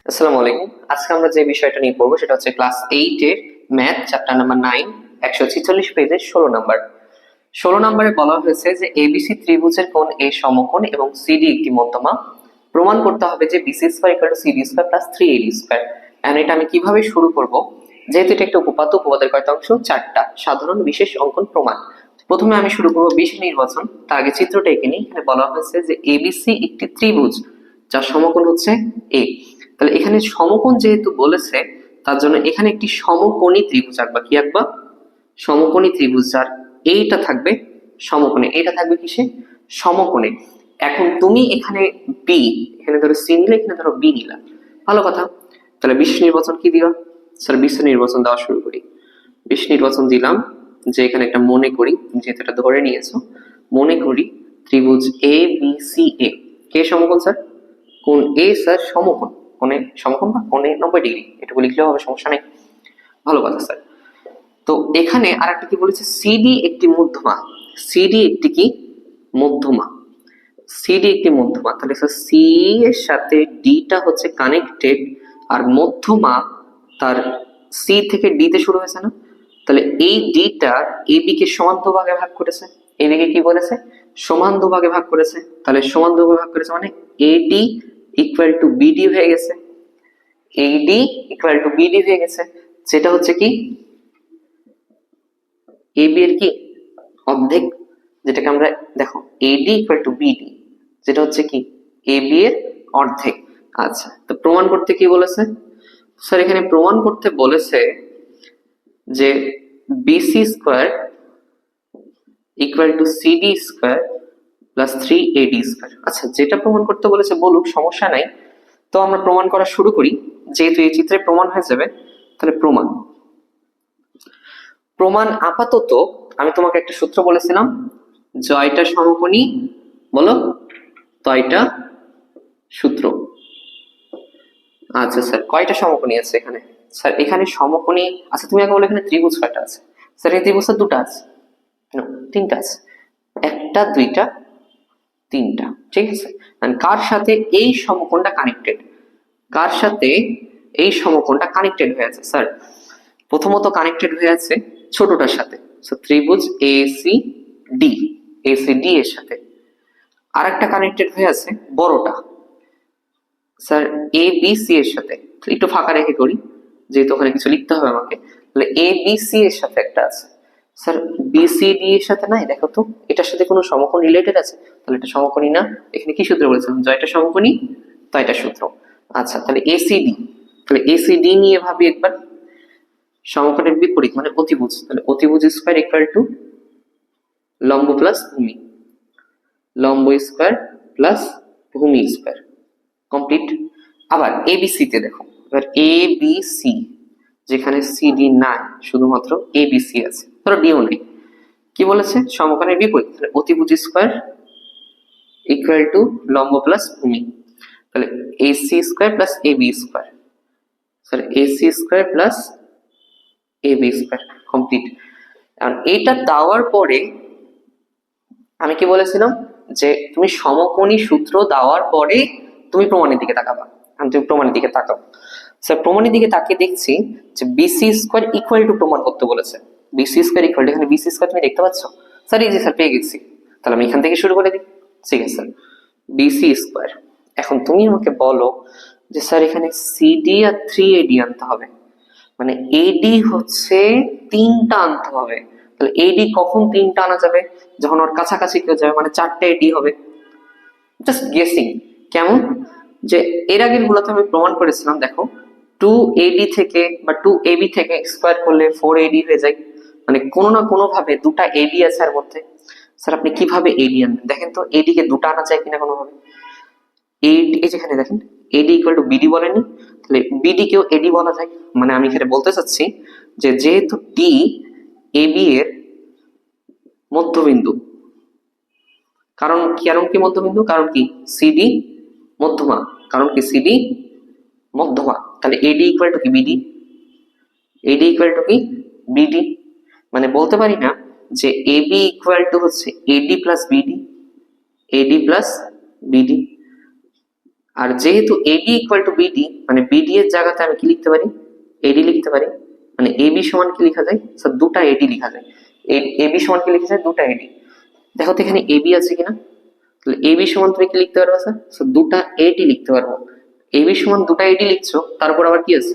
আসসালামু আলাইকুম। আজকে আমরা যে বিষয়টা নিয়ে পড়বো সেটা হচ্ছে ক্লাস 8 এর ম্যাথ চ্যাপ্টার নাম্বার 9 146 পেজের 16 নাম্বার। 16 নম্বরে বলা হয়েছে যে এবিসি ত্রিভুজের কোণ এ সমকোণ এবং সিডি একটি মধ্যমা। প্রমাণ করতে হবে যে BC square equal to CD square plus 3এডি স্কয়ার। এন্ড এটা আমি কিভাবে শুরু করব, যেহেতু এটা একটা উপপাদ্য, উপপাদ্যের কয়টা অংশ? 4টা। সাধারণ, বিশেষ, অঙ্কন, প্রমাণ। প্রথমে আমি শুরু করব বিশেষ নির্বাচন। তার আগে চিত্রটা এঁকে নিই। এখানে বলা হয়েছে যে এবিসি একটি ত্রিভুজ যার সমকোণ হচ্ছে এ। তাহলে এখানে সমকোণ যেহেতু বলেছে, তার জন্য এখানে একটি সমকোণী ত্রিভুজ আঁকবা। কি আঁকবা? সমকোণী ত্রিভুজ, যার এইটা থাকবে সমকোণে, এটা থাকবে কিসে? সমকোণে। এখন তুমি এখানে বি, এখানে ধরো সি নিলে, এখানে ধরো বি নিলা, ভালো কথা। তাহলে বিশেষ নির্বাচন কি দিবা? স্যার বিশেষ নির্বাচন দেওয়া শুরু করি। বিশেষ নির্বাচন দিলাম যে এখানে একটা মনে করি, যেহেতু এটা ধরে নিয়েছো, মনে করি ত্রিভুজ এ বি সি এ কে সমকোণ স্যার? কোণ এ স্যার সমকোণ, কোণে সমকোণ বা কোণে 90 ডিগ্রি, এটুকু লিখলেও হবে, সমস্যা নেই, ভালো কথা স্যার। তো এখানে আর একটা কি বলেছে, সিডি একটি মধ্যমা। সিডি একটি কি মধ্যমা? সিডি একটি মধ্যমা। তাহলে সি এর সাথে ডিটা হচ্ছে কানেক্টেড, আর মধ্যমা তার সি থেকে ডি তে শুরু হয়েছে না? তাহলে এই ডিটা এবি কে সমান দুভাগে ভাগ করেছে। এবি কে কি বলেছে? সমান দুভাগে ভাগ করেছে। তাহলে সমান দুভাগে ভাগ করেছে মানে এডি ইকুয়াল টু বিডি হয়ে গেছে। এডি ইকুয়াল টু বিডি হয়ে গেছে, যেটা হচ্ছে কি এবি এর কি অর্ধেক, যেটাকে আমরা দেখো এডি ইকুয়াল টু বিডি, যেটা হচ্ছে কি এবি এর অর্ধেক। আচ্ছা, তো প্রমাণ করতে কি বলেছে স্যার? এখানে প্রমাণ করতে বলেছে যে BC square equal to CD square plus 3এডি স্কয়ার। আচ্ছা, যেটা প্রমাণ করতে বলেছে বলুক, সমস্যা নাই। তো আমরা প্রমাণ করা শুরু করি, যেহেতু এই চিত্রে প্রমাণ হয়ে যাবে। তাহলে প্রমাণ প্রমাণ আপাতত আমি তোমাকে একটা সূত্র বলেছিলাম, জয়টা সমকোণী, বলো তয়টা সূত্র। আচ্ছা স্যার, কয়টা সমকোণী আছে এখানে? স্যার এখানে সমকোণী, আচ্ছা তুমি আগে বলো এখানে ত্রিভুজ কয়টা আছে? স্যার এই ত্রিভুজ দুটো আছে, তিনটা আছে, একটা দুইটা তিনটা, ঠিক আছে। কার সাথে এই সমকোণটা কানেক্টেড? কার সাথে এই সমকোণটা কানেক্টেড হয়ে আছে স্যার? প্রথমত কানেক্টেড হয়ে আছে ছোটটার সাথে, ত্রিভুজ এসি ডি, এসি ডি এর সাথে। আর একটা কানেক্টেড হয়ে আছে বড়টা স্যার এ বি সি এর সাথে। একটু ফাঁকা রেখে করি, যেহেতু ওখানে কিছু লিখতে হবে আমাকে। তাহলে এ বি সি এর সাথে একটা আছে স্যার, বি সি ডি এর সাথে নাই। দেখো তো এটার সাথে কোনো সমকোণ রিলেটেড আছে? তাহলে এটা সমকোণী না। এখানে কি সূত্র বলেছিলাম? জয়টা সমকোণী, তাই এটা সূত্র। আচ্ছা, তাহলে এসিডি, তাহলে এসিডি নিয়ে ভাবি একবার। সমকোণের বিপরীত মানে অতিভুজ, তাহলে অতিভুজ স্কয়ার ইকুয়াল টু লম্ব প্লাস ভূমি, লম্ব স্কয়ার প্লাস ভূমি স্কয়ার, কমপ্লিট। আবার এবিসি তে দেখো, এবার এ বি সি, যেখানে সিডি নাই, শুধুমাত্র এবিসি আছে, ধরো ডিও নেই। কি বলেছে? সমকোণের বিপরীত, তাহলে অতিভুজ স্কয়ার ইকুয়াল টু লম্ব প্লাস ভূমি, তাহলে AC square plus AB square, sir AC square plus AB square, complete. আর এটা দেওয়ার পরে আমি কি বলেছিলাম, যে তুমি সমকোণী সূত্র দেওয়ার পরে তুমি প্রমাণের দিকে তাকাবা। আমি তুমি প্রমাণের দিকে তাকাও। স্যার প্রমাণের দিকে তাকিয়ে দেখছি যে বিসি স্কয়ার ইকুয়াল টু প্রমাণ করতে বলেছে। বিসি স্কয়ার ইকুয়াল টু, এখানে বিসি স্কয়ার তুমি দেখতে পাচ্ছ? স্যার এই যে স্যার পেয়ে গেছি। তাহলে আমি এখান থেকে শুরু করে দিই, ঠিক আছে স্যার। বিসি স্কয়ার, এখন তুমি আমাকে বলো যে স্যার এখানে সিডি আর 3এডি আনতে হবে, মানে এডি হচ্ছে তিনটা আনতে হবে। তাহলে এডি কখন তিনটা আনা যাবে? যখন ওর কাছাকাছি কেউ যাবে, মানে 4টা এডি হবে। Just guessing. কেমন? যে এর আগের গুলোতে আমি প্রমাণ করেছিলাম, দেখো 2এডি থেকে বা 2এবি থেকে স্কয়ার করলে 4এডি হয়ে যায়, মানে কোনো না কোনো ভাবে দুটা এডি আছে এর মধ্যে। স্যার আপনি কিভাবে এডি আনবেন? দেখেন তো এডি কে দুটো আনা যায় কিনা কোনো ভাবে। এই যেখানে দেখেন এডি ইকুয়াল টু বিডি বলেনি, তাহলে বিডি কেও এডি বলা যায়। মানে আমি এখানে বলতে চাচ্ছি যে যেহেতু ডি এবি এর মধ্যবিন্দু, কারণ কি মধ্যবিন্দু? কারণ কি সিডি মধ্যমা, কারণ কি সিডি মধ্যমা, তাহলে এডি ইকুয়াল টু কি বিডি, এডি ইকুয়াল টু কি বিডি। মানে বলতে পারি না যে এবি ইকুয়াল টু হচ্ছে AD plus BD, AD plus BD. আর যেহেতু এডি ইকুয়াল টু বিডি, মানে বিডি এর জায়গাতে আমি কি লিখতে পারি, এডি লিখতে পারি, মানে এবি সমান কি লেখা যায় স্যার, দুটা এডি লেখা যায়। এবি সমান কি লেখা যায়, দুটা এডি। দেখো তো এখানে এবি আছে কিনা, তাহলে এবি সমান তুমি কি লিখতে পারবে স্যার, দুটা এডি লিখতে পারবো। এবি সমান দুটা এডি লিখছো, তারপর আবার কি আছে,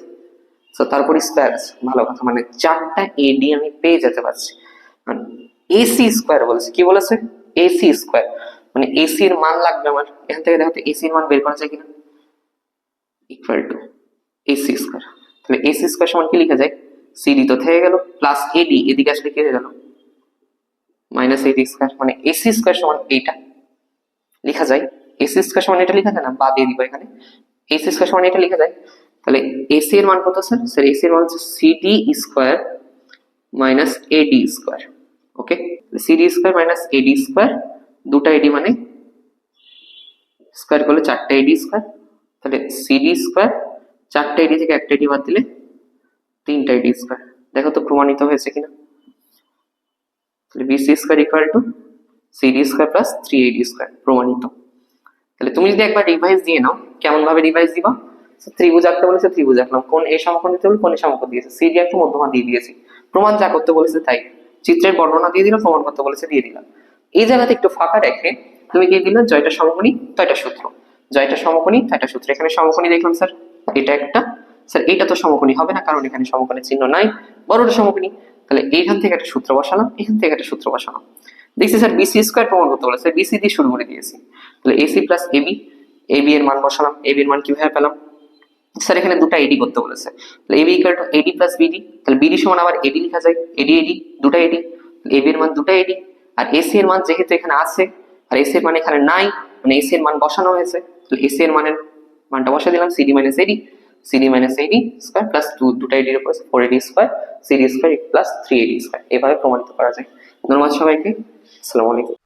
তারপর স্কোয়ার আছে, ভালো কথা, মানে চারটা এডি আমি পেয়ে যেতে পারছি। মানে এসি স্কোয়ার বলেছে, কি বলেছে, এসি স্কোয়ার, মানে এসি এর মান লাগবে আমার। এখান থেকে দেখো এসি এর মান বের করা যায় কিনা, ইকুয়াল টু এসি স্কোয়ার। তাহলে এসি স্কোয়ার সমান কি লেখা যায়, সিডি তো থেকে গেল, প্লাস এডি এদিকে আসলে কি হয়ে গেল, মাইনাস এডি স্কোয়ার, মানে এসি স্কোয়ার সমান এইটা লেখা যায়। এসি স্কোয়ার সমান এটা লেখা যায় না, বা দিয়ে দিব এখানে, এসি স্কোয়ার সমান এটা লেখা যায়। তাহলে এসি এর মান কত স্যার, এসি এর মান হচ্ছে CD square minus AD square. Okay, CD square minus AD square, দুটা এডি মানে স্কোয়ার করলে চারটা এডি স্কোয়ার। তাহলে সিডি স্কোয়ার, চারটা এডি থেকে একটা এডি বাদ দিলে তিনটা এডি স্কোয়ার। দেখো তো প্রমাণিত হয়েছে কিনা। তাহলে BC square equal to CD square plus 3AD square, প্রমাণিত। তাহলে তুমি যদি একবার রিভাইজ দিয়ে নাও, কেমন ভাবে রিভাইজ দিবা, ত্রিভুজ আঁকতে বলেছে ত্রিভুজ আঁকলাম, কোন এ সমকোণ দিতে বলে কোন এ সমকোণ দিয়েছে, সিডি একটু মধ্যমা দিয়ে দিয়েছি, প্রমাণ যা করতে বলেছে তাই, চিত্রের বর্ণনা দিয়ে দিলাম, প্রমাণ করতে বলেছে দিয়ে দিলাম। এই জায়গাতে একটু ফাঁকা রেখে তুমি কি দিলে, জয়টা সমকোণী তয়টা সূত্র, জয়টা সমকোণী তয়টা সূত্র। এখানে সমকোণী দেখলাম স্যার, এটা একটা, স্যার এইটা তো সমকোণী হবে না, কারণ এখানে সমকোণের চিহ্ন নাই, বড়টা সমকোণী। তাহলে এইখান থেকে একটা সূত্র বসালাম, এখান থেকে একটা সূত্র বসালাম। দেখছি স্যার বিসি স্কোয়ার প্রমাণ করতে বলেছে, বিসি দিয়ে শুরু করে দিয়েছি। তাহলে এসি প্লাস এবি, এবি এর মান বসালাম, এবি এর মান কিভাবে পেলাম, স্যার এখানে দুটো এডি করতে বলেছে, তাহলে AB equal to AD plus BD, তাহলে বিডি সমান আবার এডি লেখা যায়, এডি এডি দুটো এডি, এবি এর মান দুটো এডি, আর এসি এর মান যেহেতু এখানে আছে আর এসি এর মান এখানে নাই, মানে এসি এর মান বসানো হয়েছে, তাহলে এসি এর মানটা বসা দিলাম, সিডি মাইনাস এডি, CD minus AD square plus দুটো এডির উপর 4AD square, CD square plus 3AD square, এভাবে প্রমাণিত করা যায়। ধন্যবাদ সবাইকে, আসসালামু আলাইকুম।